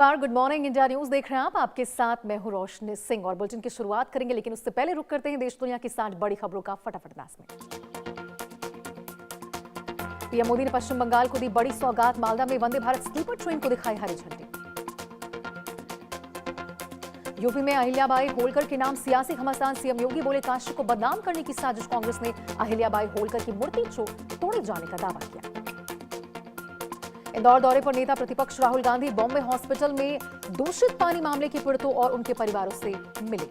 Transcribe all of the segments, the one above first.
Good morning India news देख रहे हैं आप। आपके साथ मैं हूं रोशनी सिंह और बुलेटिन की शुरुआत करेंगे, लेकिन उससे पहले रुक करते हैं देश दुनिया की 60 बड़ी खबरों का फटाफट नास में। पीएम मोदी ने पश्चिम बंगाल को दी बड़ी सौगात। मालदा में वंदे भारत स्लीपर ट्रेन को दिखाई हरी झंडी। यूपी में अहिल्याबाई होलकर के नाम सियासी घमासान। सीएम योगी बोले काशी को बदनाम करने की साजिश। कांग्रेस ने अहिल्याबाई होलकर की मूर्ति तोड़े जाने का दावा किया। इंदौर दौरे पर नेता प्रतिपक्ष राहुल गांधी बॉम्बे हॉस्पिटल में दूषित पानी मामले के पीड़ितों और उनके परिवारों से मिले।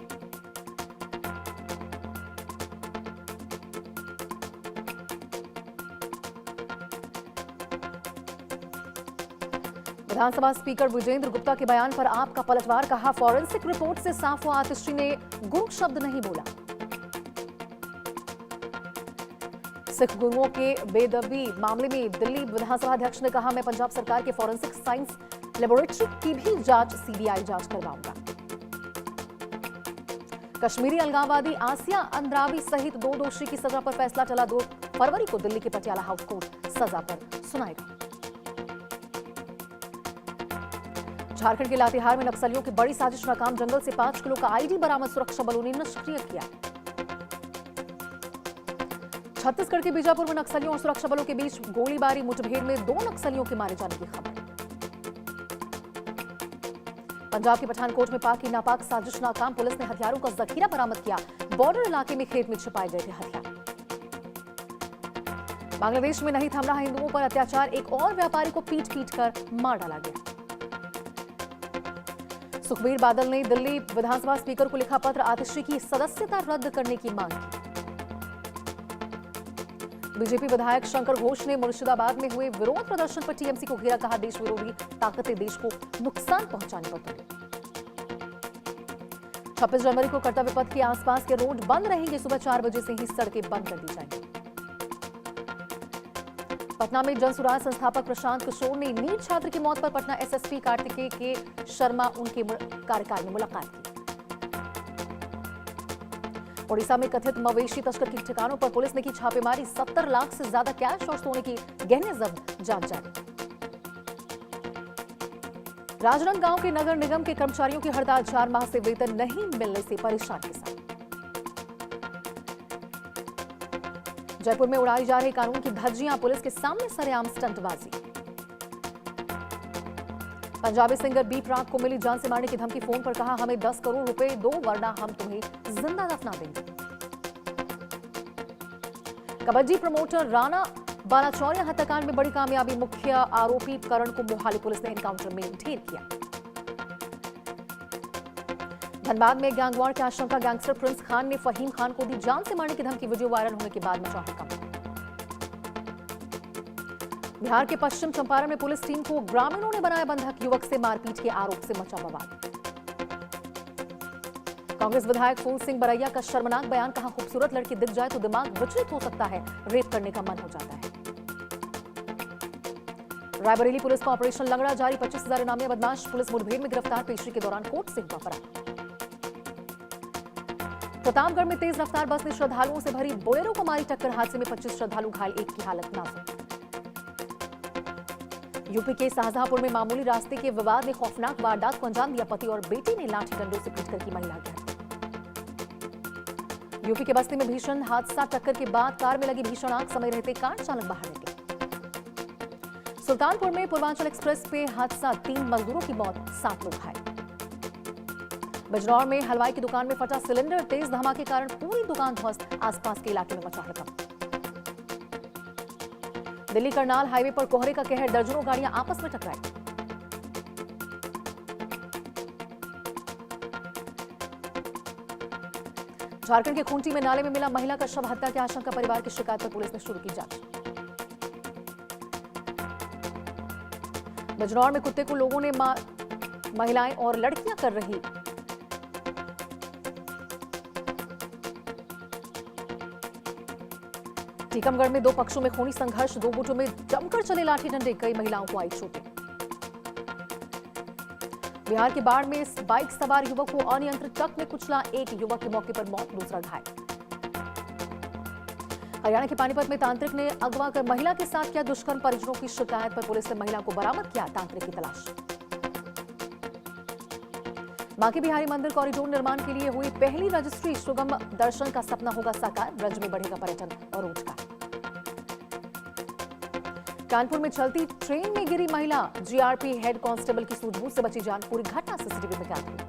विधानसभा स्पीकर विजेंद्र गुप्ता के बयान पर आपका पलटवार। कहा फॉरेंसिक रिपोर्ट से साफ हुआ आतिशी ने गुरु शब्द नहीं बोला। सिख गुरुओं के बेदबी मामले में दिल्ली विधानसभा अध्यक्ष ने कहा मैं पंजाब सरकार के फॉरेंसिक साइंस लेबोरेटरी की भी जांच सीबीआई जांच करवाऊंगा। कश्मीरी अलगाववादी आसिया अंद्रावी सहित 2 दोषी की सजा पर फैसला चला। 2 फरवरी को दिल्ली के पटियाला हाउस कोर्ट सजा पर सुनाएगा। झारखंड के लातेहार में नक्सलियों की बड़ी साजिश नाकाम। जंगल से 5 किलो का आईडी बरामद। सुरक्षा बलों ने निष्क्रिय किया। छत्तीसगढ़ के बीजापुर में नक्सलियों और सुरक्षा बलों के बीच गोलीबारी। मुठभेड़ में 2 नक्सलियों के मारे जाने की खबर। पंजाब के पठानकोट में पाक की नापाक साजिश नाकाम। पुलिस ने हथियारों का जखीरा बरामद किया। बॉर्डर इलाके में खेत में छिपाए गए थे हथियार। बांग्लादेश में नहीं थम रहा हिंदुओं पर अत्याचार। एक और व्यापारी को पीट कर मार डाला गया। सुखबीर बादल ने दिल्ली विधानसभा स्पीकर को लिखा पत्र। आतिशी की सदस्यता रद्द करने की मांग की। बीजेपी विधायक शंकर घोष ने मुर्शिदाबाद में हुए विरोध प्रदर्शन पर टीएमसी को घेरा। कहा देश विरोधी ताकतें देश को नुकसान पहुंचाने पर तुले। 26 जनवरी को कर्तव्य पथ के आसपास के रोड बंद रहेंगे। सुबह 4 बजे से ही सड़कें बंद कर दी जाएंगी। पटना में जनसुराज संस्थापक प्रशांत किशोर ने नीट छात्र की मौत पर पटना एसएसपी कार्तिकेय के शर्मा उनके कार्यकाल में मुलाकात की। ओडिशा में कथित मवेशी तस्कर के ठिकानों पर पुलिस ने की छापेमारी। 70 लाख से ज्यादा कैश और सोने की गहने जब्त। जांच जारी। राजनांदगांव के नगर निगम के कर्मचारियों की हड़ताल। 4 माह से वेतन नहीं मिलने से परेशान किसान। जयपुर में उड़ाई जा रही कानून की धज्जियां। पुलिस के सामने सरेआम स्टंटबाजी। पंजाबी सिंगर बी प्राक को मिली जान से मारने की धमकी। फोन पर कहा हमें 10 करोड़ रुपए दो वरना हम तुम्हें जिंदा दफना देंगे। कबड्डी प्रमोटर राणा बालाचौरिया हत्याकांड में बड़ी कामयाबी। मुख्य आरोपी करण को मोहाली पुलिस ने एनकाउंटर में ढेर किया। धनबाद में गैंगवार की आशंका। गैंगस्टर प्रिंस खान ने फहीम खान को दी जान से मारने की धमकी। वीडियो वायरल होने के बाद मचा हड़कंप। बिहार के पश्चिम चंपारण में पुलिस टीम को ग्रामीणों ने बनाया बंधक। युवक से मारपीट के आरोप से मचा बवाल। कांग्रेस विधायक फूल सिंह बरैया का शर्मनाक बयान। कहा खूबसूरत लड़की दिख जाए तो दिमाग विचलित हो सकता है। रेप करने का मन हो जाता है। रायबरेली पुलिस का ऑपरेशन लंगड़ा जारी। 25,000 इनामी बदमाश पुलिस मुठभेड़ में गिरफ्तार। पेशी के दौरान कोर्ट से हुआ फरार। प्रतापगढ़ में तेज रफ्तार बस ने श्रद्धालुओं से भरी बोलेरो को मारी टक्कर। हादसे में 25 श्रद्धालु घायल। एक की हालत नाजुक। यूपी के शाहजहांपुर में मामूली रास्ते के विवाद ने खौफनाक वारदात को अंजाम दिया। पति और बेटी ने लाठी डंडों से पीटकर की महिला की हत्या। यूपी के बस्ती में भीषण हादसा। टक्कर के बाद कार में लगी भीषण आग। समय रहते कार चालक बाहर निकले। सुल्तानपुर में पूर्वांचल एक्सप्रेस पे हादसा। 3 मजदूरों की मौत, 7 लोग घायल। बिजनौर में हलवाई की दुकान में फटा सिलेंडर। तेज धमाके के कारण पूरी दुकान ध्वस्त। आसपास के इलाके में मचा हड़कंप। दिल्ली करनाल हाईवे पर कोहरे का कहर। दर्जनों गाड़ियां आपस में टकराई। झारखंड के खूंटी में नाले में मिला महिला का शव। हत्या की आशंका। परिवार की शिकायत पर पुलिस ने शुरू की जांच। बिजनौर में कुत्ते को लोगों ने महिलाएं और लड़कियां कर रही। टीकमगढ़ में 2 पक्षों में खूनी संघर्ष। 2 गुटों में जमकर चले लाठी डंडे। कई महिलाओं को आई चोटें। बिहार के बाढ़ में बाइक सवार युवक को अनियंत्रित ट्रक में कुचला। एक युवक की मौके पर मौत, दूसरा घायल। हरियाणा के पानीपत में तांत्रिक ने अगवा कर महिला के साथ किया दुष्कर्म। परिजनों की शिकायत पर पुलिस ने महिला को बरामद किया। तांत्रिक की तलाश। बांके बिहारी मंदिर कॉरिडोर निर्माण के लिए हुई पहली रजिस्ट्री। सुगम दर्शन का सपना होगा साकार। ब्रज में बढ़ेगा पर्यटन और रोजगार। कानपुर में चलती ट्रेन में गिरी महिला। जीआरपी हेड कांस्टेबल की सूझबूझ से बची जान। पूरी घटना सीसीटीवी में कैद हुई।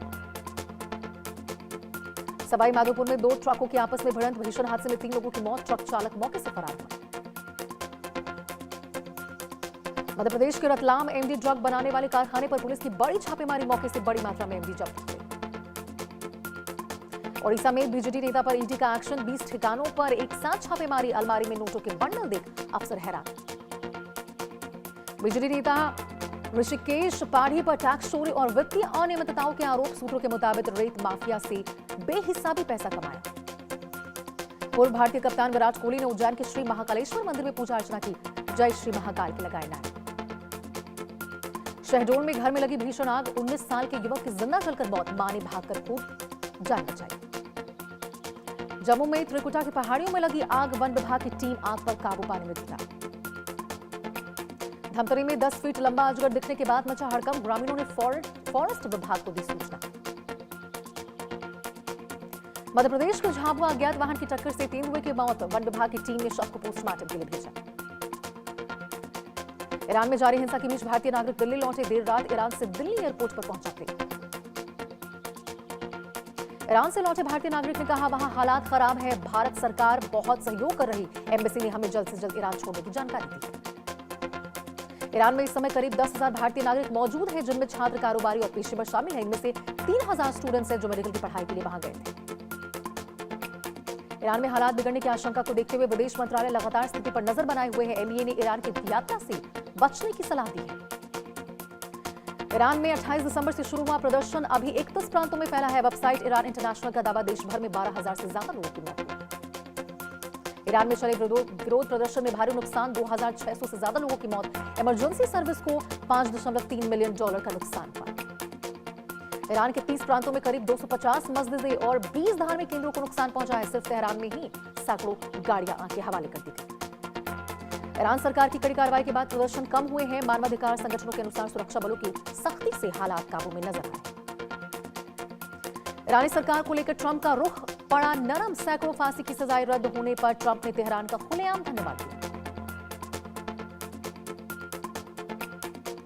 सवाई माधोपुर में 2 ट्रकों की आपस में भिड़ंत। भीषण हादसे में 3 लोगों की मौत। ट्रक चालक मौके से फरार हुआ। मध्य प्रदेश के रतलाम एमडी ड्रग बनाने वाले कारखाने पर पुलिस की बड़ी छापेमारी। मौके से बड़ी मात्रा में एमडी जब्त हुए। ओडिशा में बीजेडी नेता पर ईडी का एक्शन। 20 ठिकानों पर एक साथ छापेमारी। अलमारी में नोटों के बंडल देख अफसर हैरान। बीजेडी नेता ऋषिकेश पाढ़ी पर टैक्स चोरी और वित्तीय अनियमितताओं के आरोप। सूत्रों के मुताबिक रेत माफिया से बेहिसाबी पैसा कमाया। पूर्व भारतीय कप्तान विराट कोहली ने उज्जैन के श्री महाकालेश्वर मंदिर में पूजा अर्चना की। जय श्री महाकाल के लगाए नारे। शहडोल में घर में लगी भीषण आग। 19 साल के युवक की जिंदा जलकर मौत। मां ने भागकर खूब जान बचाई। जम्मू में त्रिकुटा की पहाड़ियों में लगी आग। वन विभाग की टीम आग पर काबू पाने में जुटा। धमतरी में 10 फीट लंबा अजगर दिखने के बाद मचा हड़कंप। ग्रामीणों ने फॉरेस्ट विभाग को दी सूचना। मध्य प्रदेश के झाबुआ अज्ञात वाहन की टक्कर से तेंदुए की मौत। वन विभाग की टीम ने शव को पोस्टमार्टम के लिए भेजा। ईरान में जारी हिंसा के बीच भारतीय नागरिक दिल्ली लौटे। देर रात ईरान से दिल्ली एयरपोर्ट पर पहुंचा प्लेन। ईरान से लौटे भारतीय नागरिक ने कहा, वहां हालात खराब है। भारत सरकार बहुत सहयोग कर रही। एम्बेसी ने हमें जल्द से जल्द ईरान छोड़ने की जानकारी दी है। ईरान में इस समय करीब 10,000 भारतीय नागरिक मौजूद हैं, जिनमें छात्र, कारोबारी और पेशेवर शामिल हैं। इनमें से 3,000 स्टूडेंट्स हैं जो मेडिकल की पढ़ाई के लिए वहां गए थे। ईरान में हालात बिगड़ने की आशंका को देखते हुए विदेश मंत्रालय लगातार स्थिति पर नजर बनाए हुए है। एमईए ने ईरान की यात्रा से बचने की सलाह दी है। ईरान में 28 दिसंबर से शुरू हुआ प्रदर्शन अभी 31 प्रांतों में फैला है। वेबसाइट ईरान इंटरनेशनल का दावा, देश भर में 12,000 से ज्यादा लोगों की मौत हुई। ईरान में चले विरोध प्रदर्शन में भारी नुकसान। 2,600 से ज्यादा लोगों की मौत। इमरजेंसी सर्विस को $5.3 मिलियन का नुकसान हुआ। ईरान के 30 प्रांतों में करीब 250 मस्जिदें और 20 धार्मिक केंद्रों को नुकसान पहुंचा है। सिर्फ तेहरान में ही सैकड़ों गाड़ियां आग के हवाले कर दी गई। ईरान सरकार की कड़ी कार्रवाई के बाद प्रदर्शन कम हुए हैं। मानवाधिकार संगठनों के अनुसार सुरक्षा बलों की सख्ती से हालात काबू में नजर आए। ईरानी सरकार को लेकर ट्रंप का रुख पड़ा नरम। सैकड़ों फांसी की सजाएं रद्द होने पर ट्रंप ने तेहरान का खुलेआम धन्यवाद दिया।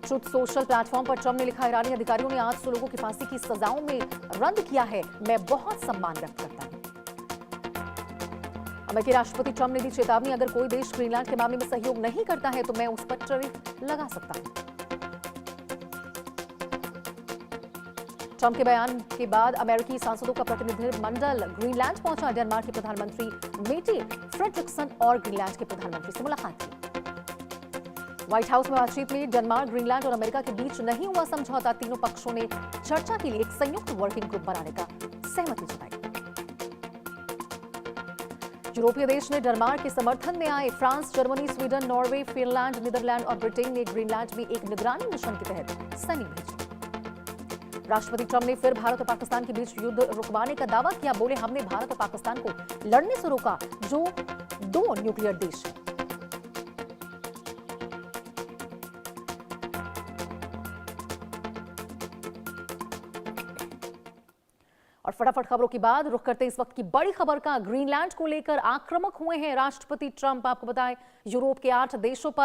ट्रुथ सोशल प्लेटफॉर्म पर ट्रंप ने लिखा, ईरानी अधिकारियों ने 800 लोगों की फांसी की सजाओं में रद्द किया है। मैं बहुत सम्मान व्यक्त करता हूं। अमेरिकी राष्ट्रपति ट्रंप ने दी चेतावनी, अगर कोई देश ग्रीनलैंड के मामले में सहयोग नहीं करता है तो मैं उस पर टैरिफ लगा सकता हूं। ट्रंप के बयान के बाद अमेरिकी सांसदों का प्रतिनिधिमंडल ग्रीनलैंड पहुंचा। डेनमार्क के प्रधानमंत्री मेटे फ्रेडरिक्सन और ग्रीनलैंड के प्रधानमंत्री से मुलाकात की। व्हाइट हाउस में बातचीत में डेनमार्क, ग्रीनलैंड और अमेरिका के बीच नहीं हुआ समझौता। तीनों पक्षों ने चर्चा के लिए एक संयुक्त वर्किंग ग्रुप बनाने का सहमति जताई। यूरोपीय देश ने डेनमार्क के समर्थन में आए। France, Germany, Sweden, Norway, Finland, Netherlands और ब्रिटेन ने ग्रीनलैंड में एक निगरानी मिशन के तहत सैनिक भेजे। राष्ट्रपति ट्रंप ने फिर भारत और पाकिस्तान के बीच युद्ध रुकवाने का दावा किया। बोले, हमने भारत और पाकिस्तान को लड़ने से रोका, जो 2 न्यूक्लियर देश हैं। और फटाफट खबरों के बाद रुख करते इस वक्त की बड़ी खबर का। ग्रीनलैंड को लेकर आक्रामक हुए हैं राष्ट्रपति ट्रंप। आपको बताएं, यूरोप के 8 देशों पर